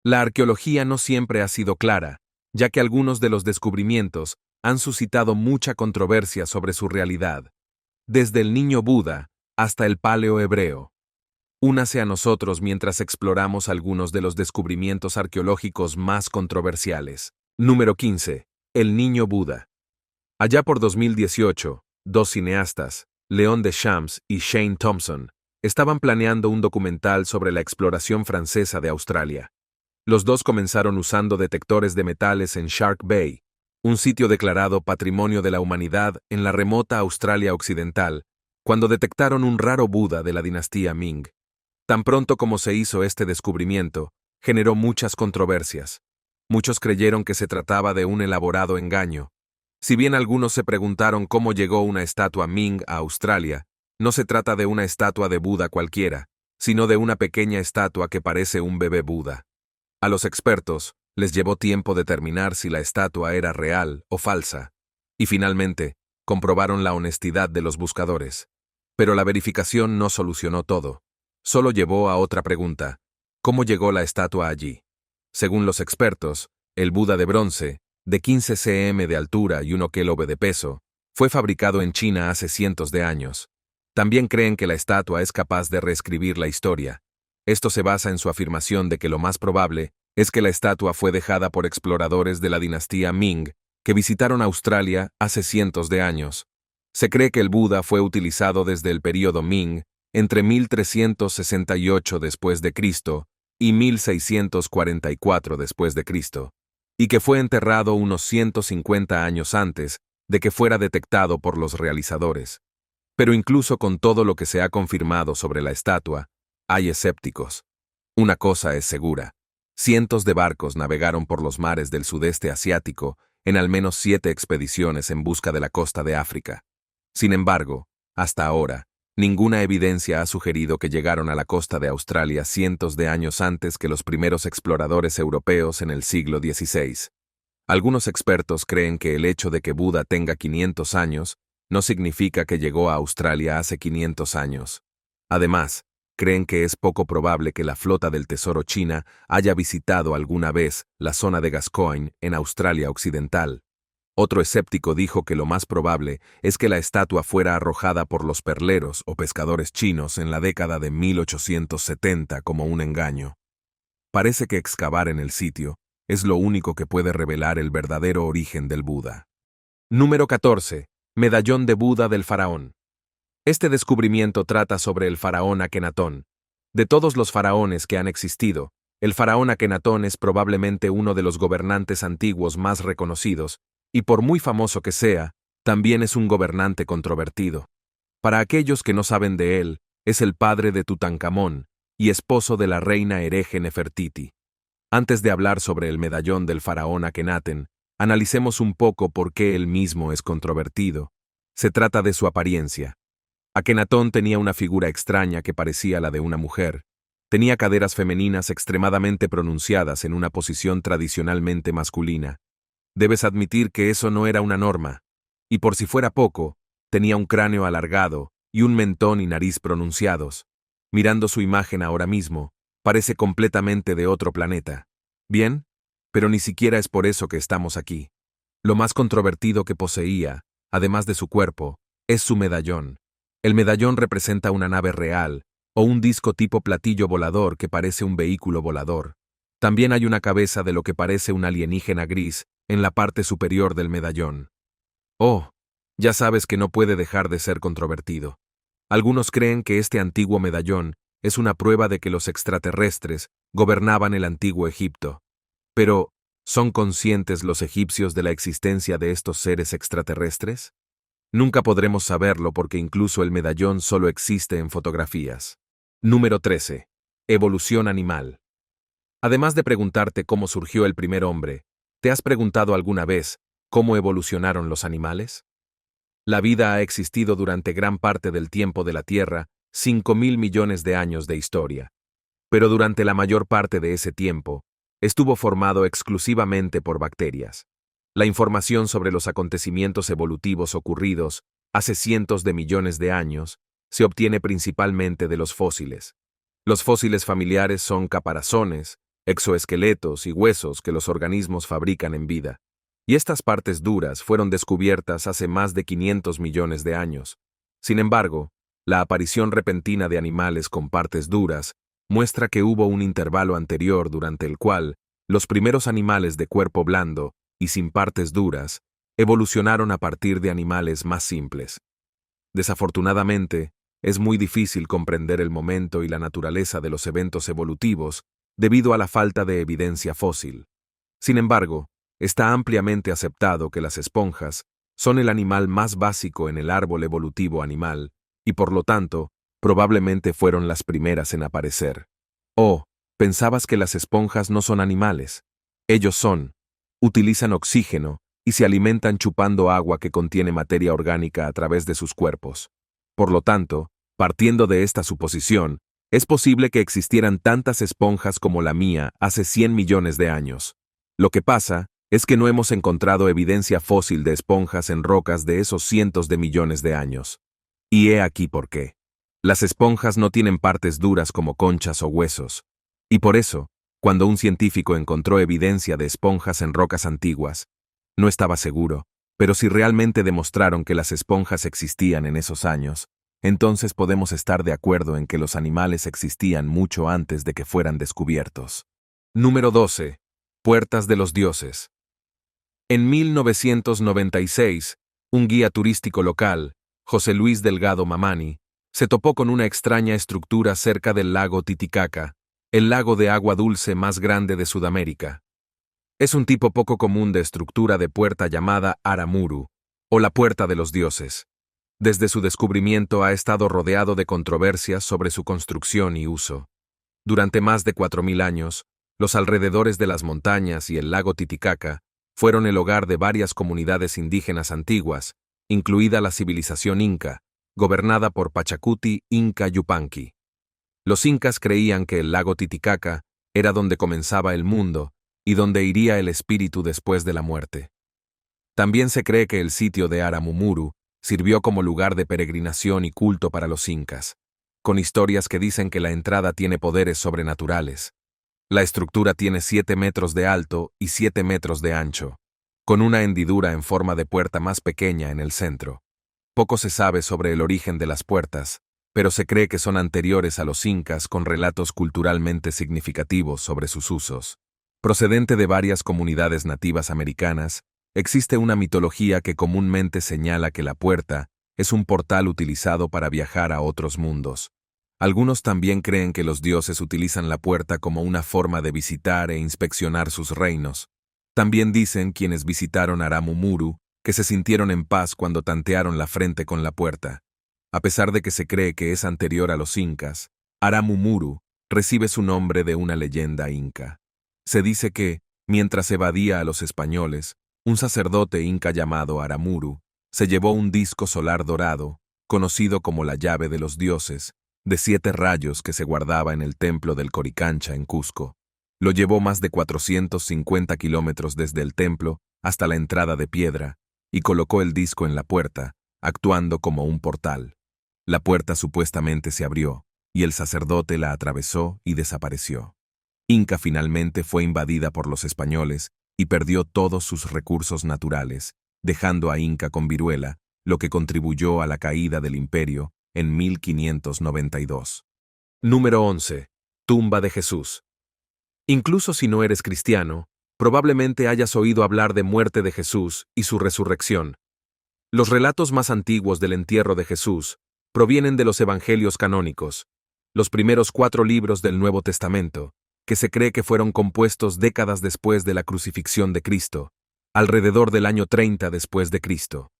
La arqueología no siempre ha sido clara, ya que algunos de los descubrimientos han suscitado mucha controversia sobre su realidad, desde el niño Buda hasta el paleo hebreo. Únase a nosotros mientras exploramos algunos de los descubrimientos arqueológicos más controversiales. Número 15. El niño Buda. Allá por 2018, dos cineastas, Leon Deschamps y Shane Thompson, estaban planeando un documental sobre la exploración francesa de Australia. Los dos comenzaron usando detectores de metales en Shark Bay, un sitio declarado Patrimonio de la Humanidad en la remota Australia Occidental, cuando detectaron un raro Buda de la dinastía Ming. Tan pronto como se hizo este descubrimiento, generó muchas controversias. Muchos creyeron que se trataba de un elaborado engaño. Si bien algunos se preguntaron cómo llegó una estatua Ming a Australia, no se trata de una estatua de Buda cualquiera, sino de una pequeña estatua que parece un bebé Buda. A los expertos les llevó tiempo determinar si la estatua era real o falsa, y finalmente comprobaron la honestidad de los buscadores. Pero la verificación no solucionó todo. Solo llevó a otra pregunta: ¿cómo llegó la estatua allí? Según los expertos, el Buda de bronce, de 15 cm de altura y 1 kg de peso, fue fabricado en China hace cientos de años. También creen que la estatua es capaz de reescribir la historia. Esto se basa en su afirmación de que lo más probable es que la estatua fue dejada por exploradores de la dinastía Ming que visitaron Australia hace cientos de años. Se cree que el Buda fue utilizado desde el período Ming entre 1368 después de Cristo y 1644 después de Cristo, y que fue enterrado unos 150 años antes de que fuera detectado por los realizadores. Pero incluso con todo lo que se ha confirmado sobre la estatua, hay escépticos. Una cosa es segura: cientos de barcos navegaron por los mares del sudeste asiático en al menos 7 expediciones en busca de la costa de África. Sin embargo, hasta ahora, ninguna evidencia ha sugerido que llegaron a la costa de Australia cientos de años antes que los primeros exploradores europeos en el siglo XVI. Algunos expertos creen que el hecho de que Buda tenga 500 años no significa que llegó a Australia hace 500 años. Además, creen que es poco probable que la flota del Tesoro china haya visitado alguna vez la zona de Gascoyne en Australia Occidental. Otro escéptico dijo que lo más probable es que la estatua fuera arrojada por los perleros o pescadores chinos en la década de 1870 como un engaño. Parece que excavar en el sitio es lo único que puede revelar el verdadero origen del Buda. Número 14. Medallón de Buda del faraón. Este descubrimiento trata sobre el faraón Akenatón. De todos los faraones que han existido, el faraón Akenatón es probablemente uno de los gobernantes antiguos más reconocidos, y por muy famoso que sea, también es un gobernante controvertido. Para aquellos que no saben de él, es el padre de Tutankamón y esposo de la reina hereje Nefertiti. Antes de hablar sobre el medallón del faraón Akenatón, analicemos un poco por qué él mismo es controvertido. Se trata de su apariencia. Akenatón tenía una figura extraña que parecía la de una mujer. Tenía caderas femeninas extremadamente pronunciadas en una posición tradicionalmente masculina. Debes admitir que eso no era una norma. Y por si fuera poco, tenía un cráneo alargado y un mentón y nariz pronunciados. Mirando su imagen ahora mismo, parece completamente de otro planeta. Bien, pero ni siquiera es por eso que estamos aquí. Lo más controvertido que poseía, además de su cuerpo, es su medallón. El medallón representa una nave real, o un disco tipo platillo volador que parece un vehículo volador. También hay una cabeza de lo que parece un alienígena gris en la parte superior del medallón. Oh, ya sabes que no puede dejar de ser controvertido. Algunos creen que este antiguo medallón es una prueba de que los extraterrestres gobernaban el antiguo Egipto. Pero, ¿son conscientes los egipcios de la existencia de estos seres extraterrestres? Nunca podremos saberlo porque incluso el medallón solo existe en fotografías. Número 13. Evolución animal. Además de preguntarte cómo surgió el primer hombre, ¿te has preguntado alguna vez cómo evolucionaron los animales? La vida ha existido durante gran parte del tiempo de la Tierra, 5.000 millones de años de historia. Pero durante la mayor parte de ese tiempo, estuvo formado exclusivamente por bacterias. La información sobre los acontecimientos evolutivos ocurridos hace cientos de millones de años se obtiene principalmente de los fósiles. Los fósiles familiares son caparazones, exoesqueletos y huesos que los organismos fabrican en vida. Y estas partes duras fueron descubiertas hace más de 500 millones de años. Sin embargo, la aparición repentina de animales con partes duras muestra que hubo un intervalo anterior durante el cual los primeros animales de cuerpo blando y sin partes duras evolucionaron a partir de animales más simples. Desafortunadamente, es muy difícil comprender el momento y la naturaleza de los eventos evolutivos debido a la falta de evidencia fósil. Sin embargo, está ampliamente aceptado que las esponjas son el animal más básico en el árbol evolutivo animal y por lo tanto, probablemente fueron las primeras en aparecer. Oh, pensabas que las esponjas no son animales. Ellos son. Utilizan oxígeno y se alimentan chupando agua que contiene materia orgánica a través de sus cuerpos. Por lo tanto, partiendo de esta suposición, es posible que existieran tantas esponjas como la mía hace 100 millones de años. Lo que pasa es que no hemos encontrado evidencia fósil de esponjas en rocas de esos cientos de millones de años. Y he aquí por qué. Las esponjas no tienen partes duras como conchas o huesos. Y por eso, cuando un científico encontró evidencia de esponjas en rocas antiguas, no estaba seguro, pero si realmente demostraron que las esponjas existían en esos años, entonces podemos estar de acuerdo en que los animales existían mucho antes de que fueran descubiertos. Número 12. Puertas de los dioses. En 1996, un guía turístico local, José Luis Delgado Mamani, se topó con una extraña estructura cerca del lago Titicaca, el lago de agua dulce más grande de Sudamérica. Es un tipo poco común de estructura de puerta llamada Aramuru, o la Puerta de los Dioses. Desde su descubrimiento ha estado rodeado de controversias sobre su construcción y uso. Durante más de 4000 años, los alrededores de las montañas y el lago Titicaca fueron el hogar de varias comunidades indígenas antiguas, incluida la civilización inca, gobernada por Pachacuti Inca Yupanqui. Los incas creían que el lago Titicaca era donde comenzaba el mundo y donde iría el espíritu después de la muerte. También se cree que el sitio de Aramumuru sirvió como lugar de peregrinación y culto para los incas, con historias que dicen que la entrada tiene poderes sobrenaturales. La estructura tiene 7 metros de alto y 7 metros de ancho, con una hendidura en forma de puerta más pequeña en el centro. Poco se sabe sobre el origen de las puertas, pero se cree que son anteriores a los incas con relatos culturalmente significativos sobre sus usos. Procedente de varias comunidades nativas americanas, existe una mitología que comúnmente señala que la puerta es un portal utilizado para viajar a otros mundos. Algunos también creen que los dioses utilizan la puerta como una forma de visitar e inspeccionar sus reinos. También dicen quienes visitaron Aramumuru que se sintieron en paz cuando tantearon la frente con la puerta. A pesar de que se cree que es anterior a los incas, Aramumuru recibe su nombre de una leyenda inca. Se dice que, mientras evadía a los españoles, un sacerdote inca llamado Aramuru se llevó un disco solar dorado, conocido como la llave de los dioses, de 7 rayos que se guardaba en el templo del Coricancha en Cusco. Lo llevó más de 450 kilómetros desde el templo hasta la entrada de piedra y colocó el disco en la puerta, actuando como un portal. La puerta supuestamente se abrió y el sacerdote la atravesó y desapareció. Inca finalmente fue invadida por los españoles y perdió todos sus recursos naturales, dejando a Inca con viruela, lo que contribuyó a la caída del imperio en 1592. Número 11. Tumba de Jesús. Incluso si no eres cristiano, probablemente hayas oído hablar de muerte de Jesús y su resurrección. Los relatos más antiguos del entierro de Jesús provienen de los evangelios canónicos, los primeros 4 libros del Nuevo Testamento, que se cree que fueron compuestos décadas después de la crucifixión de Cristo, alrededor del año 30 después de Cristo.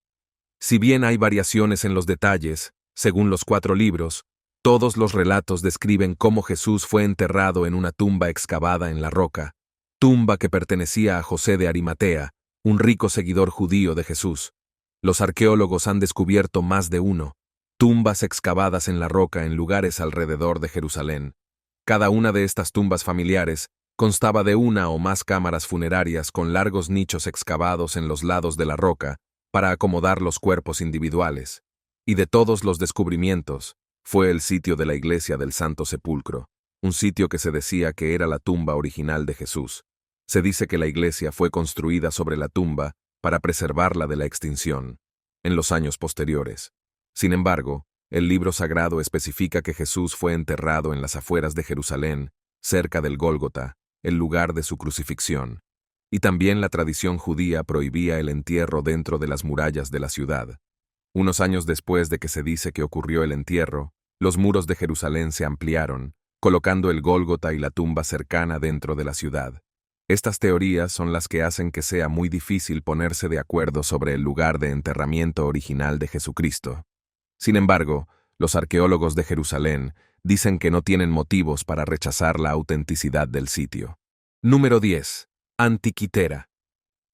Si bien hay variaciones en los detalles, según los 4 libros, todos los relatos describen cómo Jesús fue enterrado en una tumba excavada en la roca, tumba que pertenecía a José de Arimatea, un rico seguidor judío de Jesús. Los arqueólogos han descubierto más de tumbas excavadas en la roca en lugares alrededor de Jerusalén. Cada una de estas tumbas familiares constaba de una o más cámaras funerarias con largos nichos excavados en los lados de la roca para acomodar los cuerpos individuales. Y de todos los descubrimientos, fue el sitio de la iglesia del Santo Sepulcro, un sitio que se decía que era la tumba original de Jesús. Se dice que la iglesia fue construida sobre la tumba para preservarla de la extinción en los años posteriores. Sin embargo, el libro sagrado especifica que Jesús fue enterrado en las afueras de Jerusalén, cerca del Gólgota, el lugar de su crucifixión. Y también la tradición judía prohibía el entierro dentro de las murallas de la ciudad. Unos años después de que se dice que ocurrió el entierro, los muros de Jerusalén se ampliaron, colocando el Gólgota y la tumba cercana dentro de la ciudad. Estas teorías son las que hacen que sea muy difícil ponerse de acuerdo sobre el lugar de enterramiento original de Jesucristo. Sin embargo, los arqueólogos de Jerusalén dicen que no tienen motivos para rechazar la autenticidad del sitio. Número 10. Antiquitera.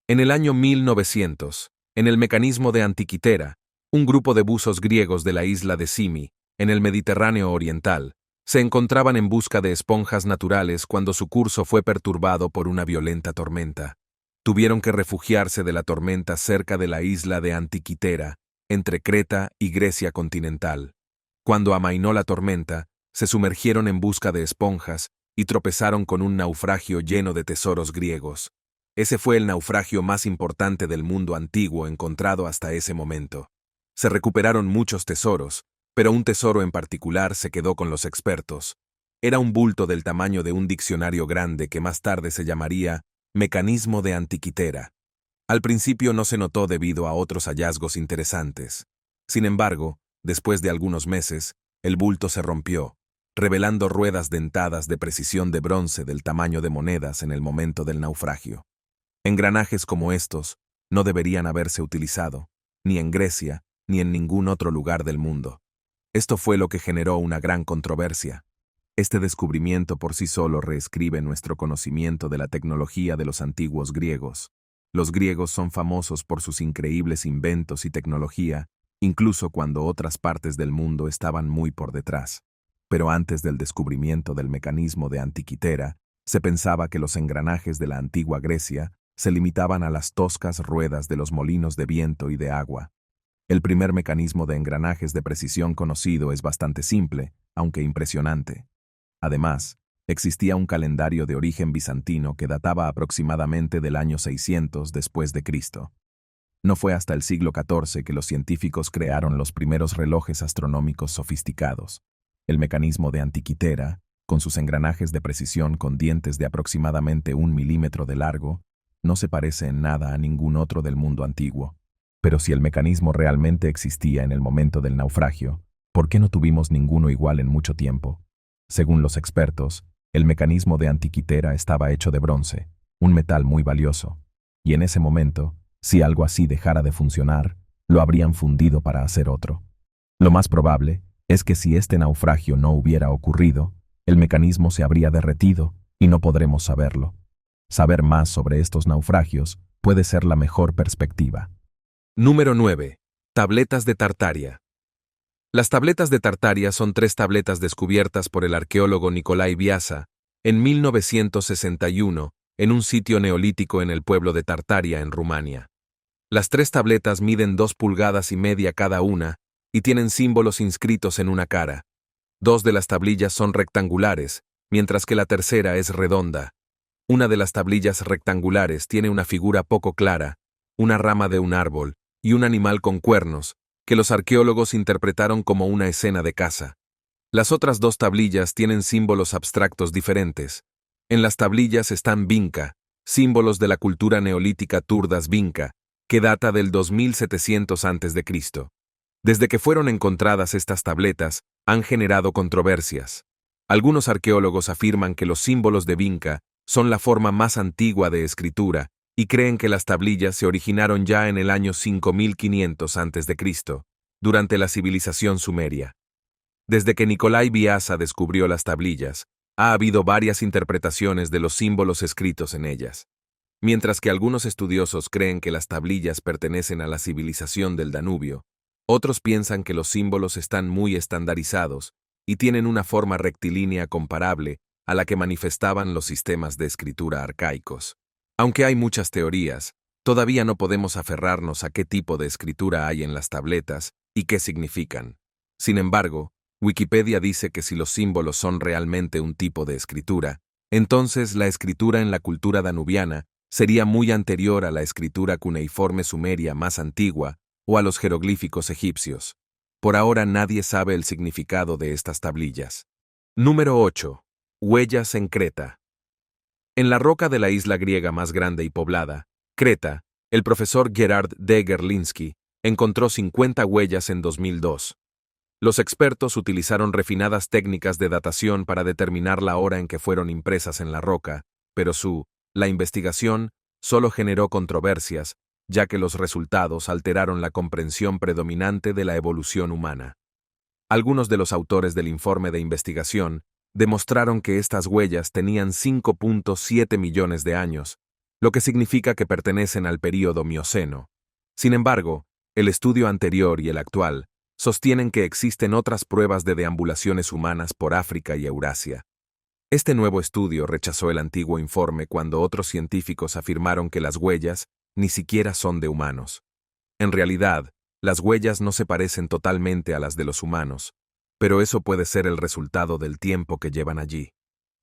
En el año 1900, en el mecanismo de Antiquitera, un grupo de buzos griegos de la isla de Simi, en el Mediterráneo oriental, se encontraban en busca de esponjas naturales cuando su curso fue perturbado por una violenta tormenta. Tuvieron que refugiarse de la tormenta cerca de la isla de Antiquitera, entre Creta y Grecia continental. Cuando amainó la tormenta, se sumergieron en busca de esponjas y tropezaron con un naufragio lleno de tesoros griegos. Ese fue el naufragio más importante del mundo antiguo encontrado hasta ese momento. Se recuperaron muchos tesoros, pero un tesoro en particular se quedó con los expertos. Era un bulto del tamaño de un diccionario grande que más tarde se llamaría Mecanismo de Antiquitera. Al principio no se notó debido a otros hallazgos interesantes. Sin embargo, después de algunos meses, el bulto se rompió, revelando ruedas dentadas de precisión de bronce del tamaño de monedas en el momento del naufragio. Engranajes como estos no deberían haberse utilizado, ni en Grecia, ni en ningún otro lugar del mundo. Esto fue lo que generó una gran controversia. Este descubrimiento por sí solo reescribe nuestro conocimiento de la tecnología de los antiguos griegos. Los griegos son famosos por sus increíbles inventos y tecnología, incluso cuando otras partes del mundo estaban muy por detrás. Pero antes del descubrimiento del mecanismo de Antiquitera, se pensaba que los engranajes de la antigua Grecia se limitaban a las toscas ruedas de los molinos de viento y de agua. El primer mecanismo de engranajes de precisión conocido es bastante simple, aunque impresionante. Además, existía un calendario de origen bizantino que databa aproximadamente del año 600 después de Cristo. No fue hasta el siglo XIV que los científicos crearon los primeros relojes astronómicos sofisticados. El mecanismo de Antiquitera, con sus engranajes de precisión con dientes de aproximadamente 1 milímetro de largo, no se parece en nada a ningún otro del mundo antiguo. Pero si el mecanismo realmente existía en el momento del naufragio, ¿por qué no tuvimos ninguno igual en mucho tiempo? Según los expertos, el mecanismo de Antiquitera estaba hecho de bronce, un metal muy valioso, y en ese momento, si algo así dejara de funcionar, lo habrían fundido para hacer otro. Lo más probable es que si este naufragio no hubiera ocurrido, el mecanismo se habría derretido y no podremos saberlo. Saber más sobre estos naufragios puede ser la mejor perspectiva. Número 9. Tabletas de Tartaria. Las tabletas de Tartaria son 3 tabletas descubiertas por el arqueólogo Nicolae Biasa en 1961 en un sitio neolítico en el pueblo de Tartaria, en Rumania. Las 3 tabletas miden 2,5 pulgadas cada una y tienen símbolos inscritos en una cara. 2 de las tablillas son rectangulares, mientras que la tercera es redonda. Una de las tablillas rectangulares tiene una figura poco clara, una rama de un árbol y un animal con cuernos, que los arqueólogos interpretaron como una escena de caza. Las otras 2 tablillas tienen símbolos abstractos diferentes. En las tablillas están vinca, símbolos de la cultura neolítica Turdas Vinca, que data del 2700 a.C. Desde que fueron encontradas estas tabletas, han generado controversias. Algunos arqueólogos afirman que los símbolos de vinca son la forma más antigua de escritura y creen que las tablillas se originaron ya en el año 5500 a.C., durante la civilización sumeria. Desde que Nicolae Biasa descubrió las tablillas, ha habido varias interpretaciones de los símbolos escritos en ellas. Mientras que algunos estudiosos creen que las tablillas pertenecen a la civilización del Danubio, otros piensan que los símbolos están muy estandarizados y tienen una forma rectilínea comparable a la que manifestaban los sistemas de escritura arcaicos. Aunque hay muchas teorías, todavía no podemos aferrarnos a qué tipo de escritura hay en las tabletas y qué significan. Sin embargo, Wikipedia dice que si los símbolos son realmente un tipo de escritura, entonces la escritura en la cultura danubiana sería muy anterior a la escritura cuneiforme sumeria más antigua o a los jeroglíficos egipcios. Por ahora nadie sabe el significado de estas tablillas. Número 8. Huellas en Creta. En la roca de la isla griega más grande y poblada, Creta, el profesor Gerard D. Gerlinski encontró 50 huellas en 2002. Los expertos utilizaron refinadas técnicas de datación para determinar la hora en que fueron impresas en la roca, pero la investigación solo generó controversias, ya que los resultados alteraron la comprensión predominante de la evolución humana. Algunos de los autores del informe de investigación demostraron que estas huellas tenían 5.7 millones de años, lo que significa que pertenecen al período Mioceno. Sin embargo, el estudio anterior y el actual sostienen que existen otras pruebas de deambulaciones humanas por África y Eurasia. Este nuevo estudio rechazó el antiguo informe cuando otros científicos afirmaron que las huellas ni siquiera son de humanos. En realidad, las huellas no se parecen totalmente a las de los humanos, pero eso puede ser el resultado del tiempo que llevan allí.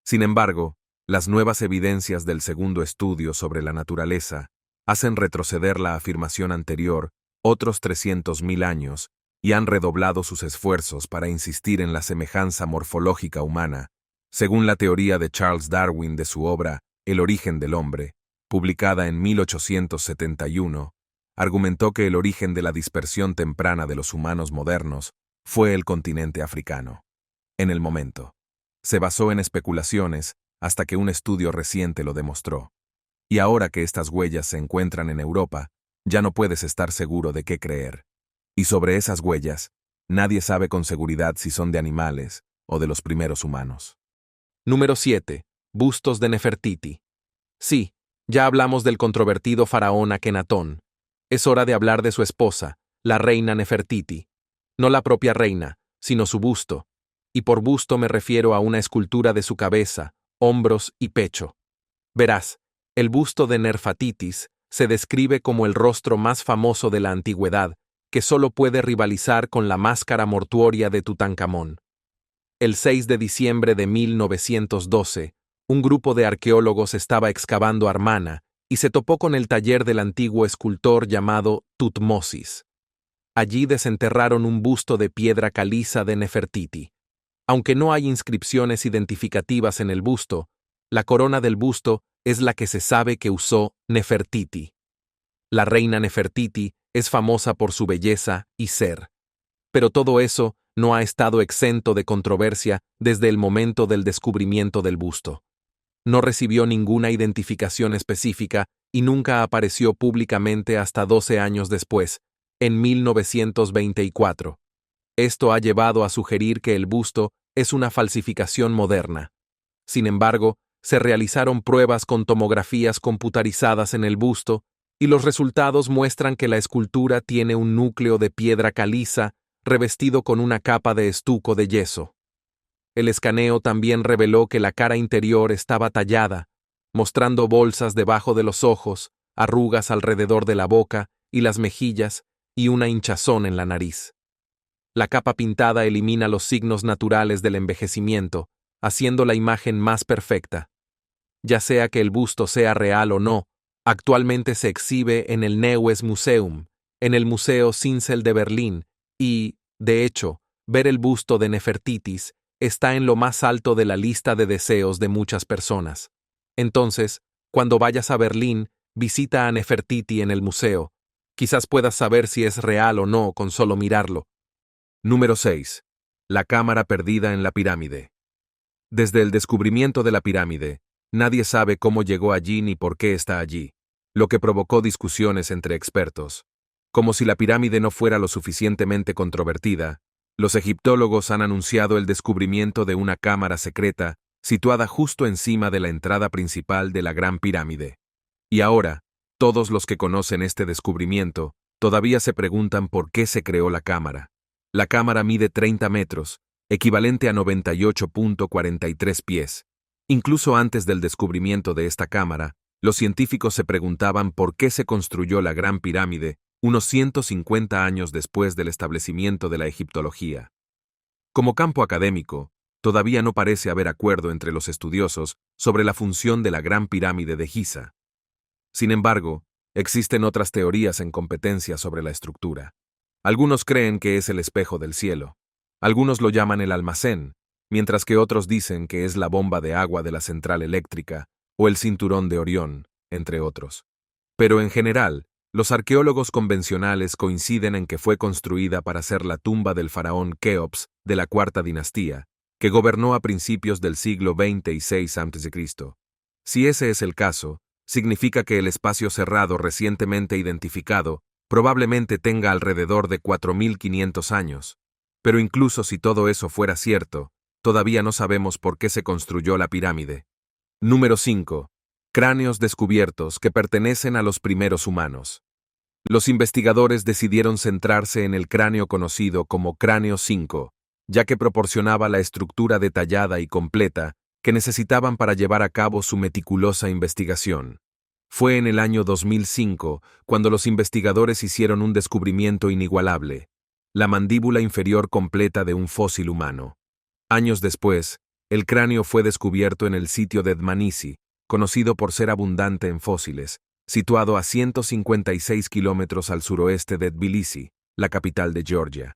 Sin embargo, las nuevas evidencias del segundo estudio sobre la naturaleza hacen retroceder la afirmación anterior otros 300.000 años y han redoblado sus esfuerzos para insistir en la semejanza morfológica humana, según la teoría de Charles Darwin de su obra El origen del hombre, publicada en 1871, argumentó que el origen de la dispersión temprana de los humanos modernos fue el continente africano. En el momento, se basó en especulaciones hasta que un estudio reciente lo demostró. Y ahora que estas huellas se encuentran en Europa, ya no puedes estar seguro de qué creer. Y sobre esas huellas, nadie sabe con seguridad si son de animales o de los primeros humanos. Número 7. Bustos de Nefertiti. Sí, ya hablamos del controvertido faraón Akenatón. Es hora de hablar de su esposa, la reina Nefertiti. No la propia reina, sino su busto. Y por busto me refiero a una escultura de su cabeza, hombros y pecho. Verás, el busto de Nerfatitis se describe como el rostro más famoso de la antigüedad, que solo puede rivalizar con la máscara mortuoria de Tutankamón. El 6 de diciembre de 1912, un grupo de arqueólogos estaba excavando Armana y se topó con el taller del antiguo escultor llamado Tutmosis. Allí desenterraron un busto de piedra caliza de Nefertiti. Aunque no hay inscripciones identificativas en el busto, la corona del busto es la que se sabe que usó Nefertiti. La reina Nefertiti es famosa por su belleza y ser. Pero todo eso no ha estado exento de controversia desde el momento del descubrimiento del busto. No recibió ninguna identificación específica y nunca apareció públicamente hasta 12 años después, en 1924. Esto ha llevado a sugerir que el busto es una falsificación moderna. Sin embargo, se realizaron pruebas con tomografías computarizadas en el busto y los resultados muestran que la escultura tiene un núcleo de piedra caliza revestido con una capa de estuco de yeso. El escaneo también reveló que la cara interior estaba tallada, mostrando bolsas debajo de los ojos, arrugas alrededor de la boca y las mejillas y una hinchazón en la nariz. La capa pintada elimina los signos naturales del envejecimiento, haciendo la imagen más perfecta. Ya sea que el busto sea real o no, actualmente se exhibe en el Neues Museum, en el Museo Zinsel de Berlín, y, de hecho, ver el busto de Nefertitis está en lo más alto de la lista de deseos de muchas personas. Entonces, cuando vayas a Berlín, visita a Nefertiti en el museo. Quizás puedas saber si es real o no con solo mirarlo. Número 6. La cámara perdida en la pirámide. Desde el descubrimiento de la pirámide, nadie sabe cómo llegó allí ni por qué está allí, lo que provocó discusiones entre expertos. Como si la pirámide no fuera lo suficientemente controvertida, los egiptólogos han anunciado el descubrimiento de una cámara secreta situada justo encima de la entrada principal de la Gran Pirámide. Y ahora, todos los que conocen este descubrimiento todavía se preguntan por qué se creó la cámara. La cámara mide 30 metros, equivalente a 98.43 pies. Incluso antes del descubrimiento de esta cámara, los científicos se preguntaban por qué se construyó la Gran Pirámide unos 150 años después del establecimiento de la egiptología. Como campo académico, todavía no parece haber acuerdo entre los estudiosos sobre la función de la Gran Pirámide de Giza. Sin embargo, existen otras teorías en competencia sobre la estructura. Algunos creen que es el espejo del cielo. Algunos lo llaman el almacén, mientras que otros dicen que es la bomba de agua de la central eléctrica o el cinturón de Orión, entre otros. Pero en general, los arqueólogos convencionales coinciden en que fue construida para ser la tumba del faraón Keops de la Cuarta Dinastía, que gobernó a principios del siglo XX a.C. Si ese es el caso, significa que el espacio cerrado recientemente identificado probablemente tenga alrededor de 4.500 años. Pero incluso si todo eso fuera cierto, todavía no sabemos por qué se construyó la pirámide. Número 5. Cráneos descubiertos que pertenecen a los primeros humanos. Los investigadores decidieron centrarse en el cráneo conocido como cráneo 5, ya que proporcionaba la estructura detallada y completa que necesitaban para llevar a cabo su meticulosa investigación. Fue en el año 2005 cuando los investigadores hicieron un descubrimiento inigualable: la mandíbula inferior completa de un fósil humano. Años después, el cráneo fue descubierto en el sitio de Dmanisi, conocido por ser abundante en fósiles, situado a 156 kilómetros al suroeste de Tbilisi, la capital de Georgia.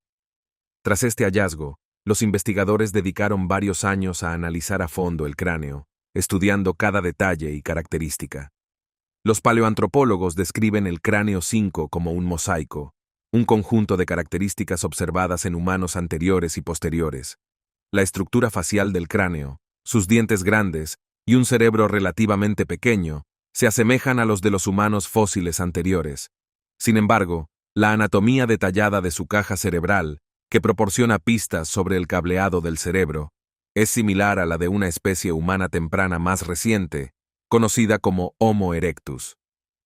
Tras este hallazgo, los investigadores dedicaron varios años a analizar a fondo el cráneo, estudiando cada detalle y característica. Los paleoantropólogos describen el cráneo 5 como un mosaico, un conjunto de características observadas en humanos anteriores y posteriores. La estructura facial del cráneo, sus dientes grandes y un cerebro relativamente pequeño se asemejan a los de los humanos fósiles anteriores. Sin embargo, la anatomía detallada de su caja cerebral, que proporciona pistas sobre el cableado del cerebro, es similar a la de una especie humana temprana más reciente, conocida como Homo erectus.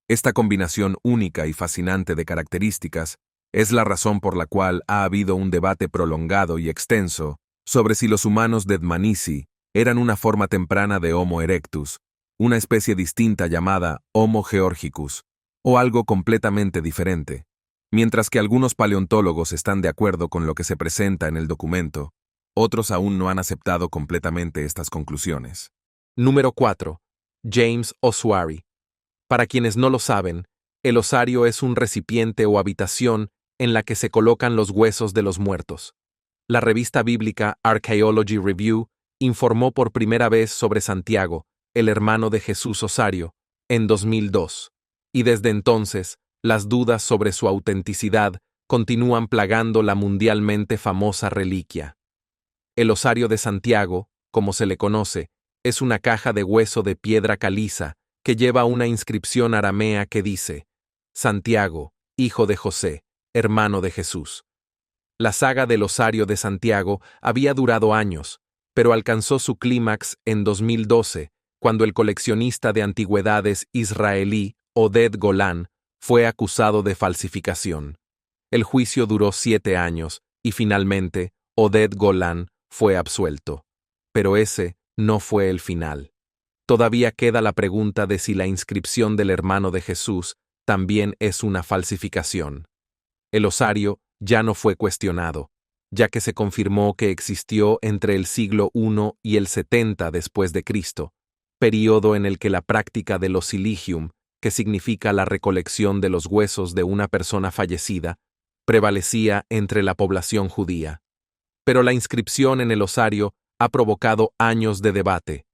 Esta combinación única y fascinante de características es la razón por la cual ha habido un debate prolongado y extenso sobre si los humanos de Dmanisi eran una forma temprana de Homo erectus, una especie distinta llamada Homo georgicus, o algo completamente diferente. Mientras que algunos paleontólogos están de acuerdo con lo que se presenta en el documento, otros aún no han aceptado completamente estas conclusiones. Número 4. James Ossuary. Para quienes no lo saben, el osario es un recipiente o habitación en la que se colocan los huesos de los muertos. La revista bíblica Archaeology Review informó por primera vez sobre Santiago, el hermano de Jesús Osario, en 2002, y desde entonces, las dudas sobre su autenticidad continúan plagando la mundialmente famosa reliquia. El osario de Santiago, como se le conoce, es una caja de hueso de piedra caliza que lleva una inscripción aramea que dice: Santiago, hijo de José, hermano de Jesús. La saga del osario de Santiago había durado años, pero alcanzó su clímax en 2012, cuando el coleccionista de antigüedades israelí Oded Golan fue acusado de falsificación. El juicio duró 7 años y finalmente Oded Golan fue absuelto. Pero ese no fue el final. Todavía queda la pregunta de si la inscripción del hermano de Jesús también es una falsificación. El osario ya no fue cuestionado, ya que se confirmó que existió entre el siglo I y el 70 después de Cristo, período en el que la práctica del osiligium, que significa la recolección de los huesos de una persona fallecida, prevalecía entre la población judía. Pero la inscripción en el osario ha provocado años de debate.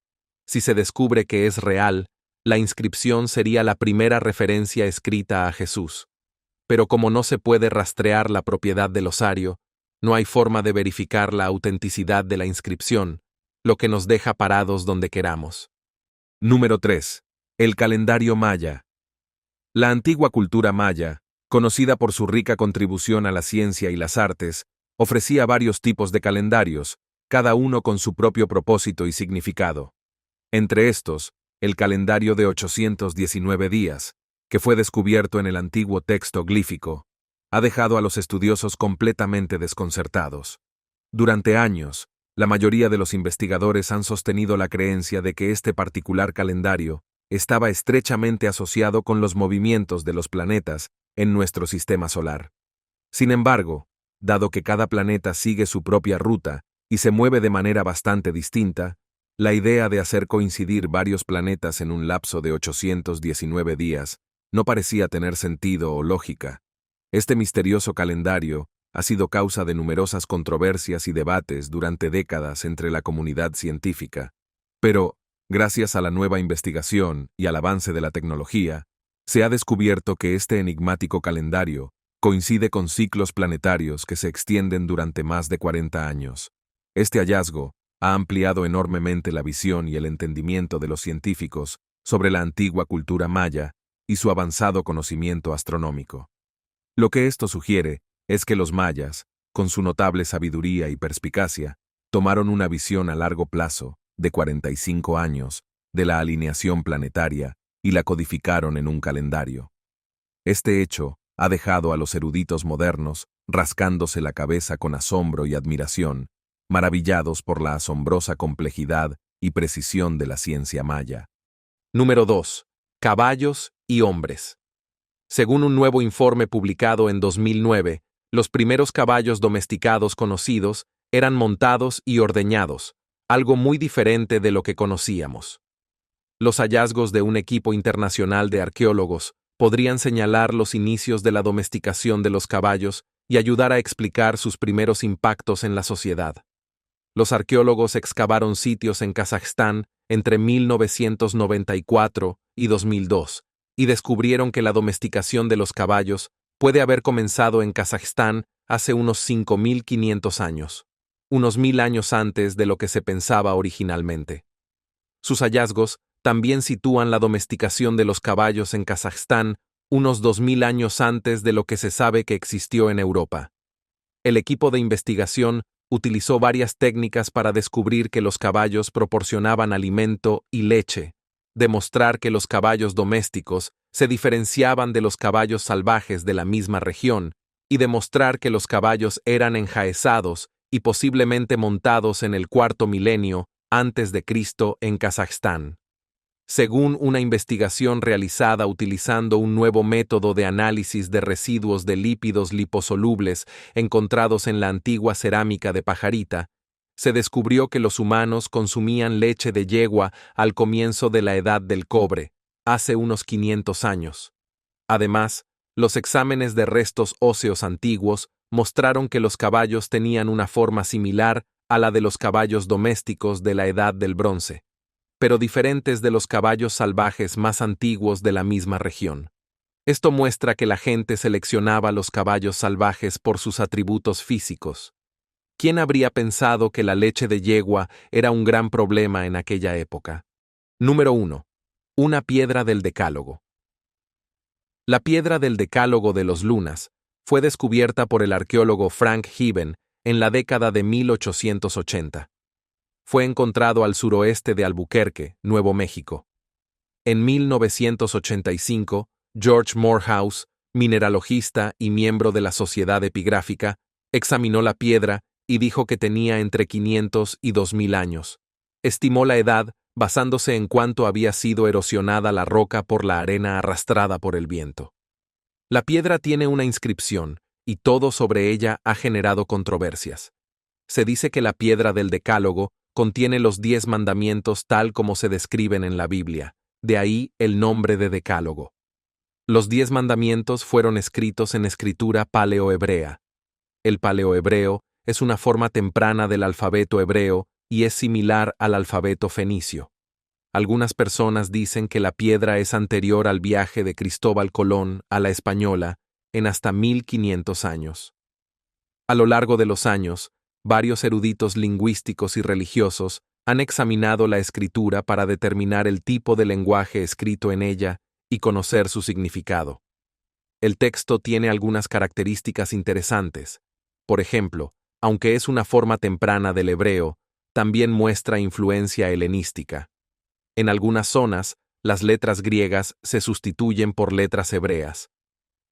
Si se descubre que es real, la inscripción sería la primera referencia escrita a Jesús. Pero como no se puede rastrear la propiedad del osario, no hay forma de verificar la autenticidad de la inscripción, lo que nos deja parados donde queramos. Número 3. El calendario maya. La antigua cultura maya, conocida por su rica contribución a la ciencia y las artes, ofrecía varios tipos de calendarios, cada uno con su propio propósito y significado. Entre estos, el calendario de 819 días, que fue descubierto en el antiguo texto glífico, ha dejado a los estudiosos completamente desconcertados. Durante años, la mayoría de los investigadores han sostenido la creencia de que este particular calendario estaba estrechamente asociado con los movimientos de los planetas en nuestro sistema solar. Sin embargo, dado que cada planeta sigue su propia ruta y se mueve de manera bastante distinta, la idea de hacer coincidir varios planetas en un lapso de 819 días no parecía tener sentido o lógica. Este misterioso calendario ha sido causa de numerosas controversias y debates durante décadas entre la comunidad científica. Pero, gracias a la nueva investigación y al avance de la tecnología, se ha descubierto que este enigmático calendario coincide con ciclos planetarios que se extienden durante más de 40 años. Este hallazgo ha ampliado enormemente la visión y el entendimiento de los científicos sobre la antigua cultura maya y su avanzado conocimiento astronómico. Lo que esto sugiere es que los mayas, con su notable sabiduría y perspicacia, tomaron una visión a largo plazo, de 45 años, de la alineación planetaria y la codificaron en un calendario. Este hecho ha dejado a los eruditos modernos rascándose la cabeza con asombro y admiración, maravillados por la asombrosa complejidad y precisión de la ciencia maya. Número 2. Caballos y hombres. Según un nuevo informe publicado en 2009, los primeros caballos domesticados conocidos eran montados y ordeñados, algo muy diferente de lo que conocíamos. Los hallazgos de un equipo internacional de arqueólogos podrían señalar los inicios de la domesticación de los caballos y ayudar a explicar sus primeros impactos en la sociedad. Los arqueólogos excavaron sitios en Kazajstán entre 1994 y 2002 y descubrieron que la domesticación de los caballos puede haber comenzado en Kazajstán hace unos 5.500 años, unos 1.000 años antes de lo que se pensaba originalmente. Sus hallazgos también sitúan la domesticación de los caballos en Kazajstán unos 2.000 años antes de lo que se sabe que existió en Europa. El equipo de investigación utilizó varias técnicas para descubrir que los caballos proporcionaban alimento y leche, demostrar que los caballos domésticos se diferenciaban de los caballos salvajes de la misma región, y demostrar que los caballos eran enjaezados y posiblemente montados en el cuarto milenio antes de Cristo en Kazajstán. Según una investigación realizada utilizando un nuevo método de análisis de residuos de lípidos liposolubles encontrados en la antigua cerámica de Pajarita, se descubrió que los humanos consumían leche de yegua al comienzo de la Edad del Cobre, hace unos 500 años. Además, los exámenes de restos óseos antiguos mostraron que los caballos tenían una forma similar a la de los caballos domésticos de la Edad del Bronce, pero diferentes de los caballos salvajes más antiguos de la misma región. Esto muestra que la gente seleccionaba los caballos salvajes por sus atributos físicos. ¿Quién habría pensado que la leche de yegua era un gran problema en aquella época? Número 1. Una piedra del Decálogo. La piedra del Decálogo de los Lunas fue descubierta por el arqueólogo Frank Heben en la década de 1880. Fue encontrado al suroeste de Albuquerque, Nuevo México. En 1985, George Morehouse, mineralogista y miembro de la Sociedad Epigráfica, examinó la piedra y dijo que tenía entre 500 y 2.000 años. Estimó la edad basándose en cuánto había sido erosionada la roca por la arena arrastrada por el viento. La piedra tiene una inscripción, y todo sobre ella ha generado controversias. Se dice que la piedra del Decálogo contiene los 10 mandamientos tal como se describen en la Biblia, de ahí el nombre de Decálogo. Los 10 mandamientos fueron escritos en escritura paleohebrea. El paleohebreo es una forma temprana del alfabeto hebreo y es similar al alfabeto fenicio. Algunas personas dicen que la piedra es anterior al viaje de Cristóbal Colón a la Española en hasta 1.500 años. A lo largo de los años, varios eruditos lingüísticos y religiosos han examinado la escritura para determinar el tipo de lenguaje escrito en ella y conocer su significado. El texto tiene algunas características interesantes. Por ejemplo, aunque es una forma temprana del hebreo, también muestra influencia helenística. En algunas zonas, las letras griegas se sustituyen por letras hebreas.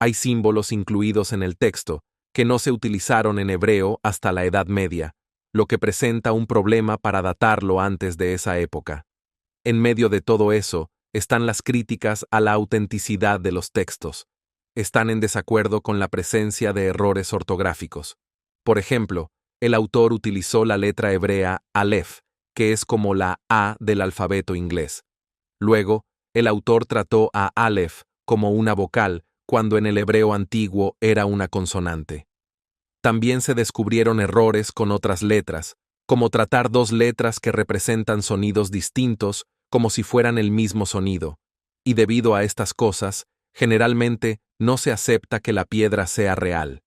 Hay símbolos incluidos en el texto que no se utilizaron en hebreo hasta la Edad Media, lo que presenta un problema para datarlo antes de esa época. En medio de todo eso, están las críticas a la autenticidad de los textos. Están en desacuerdo con la presencia de errores ortográficos. Por ejemplo, el autor utilizó la letra hebrea Aleph, que es como la A del alfabeto inglés. Luego, el autor trató a Aleph como una vocal, cuando en el hebreo antiguo era una consonante. También se descubrieron errores con otras letras, como tratar dos letras que representan sonidos distintos como si fueran el mismo sonido, y debido a estas cosas, generalmente no se acepta que la piedra sea real.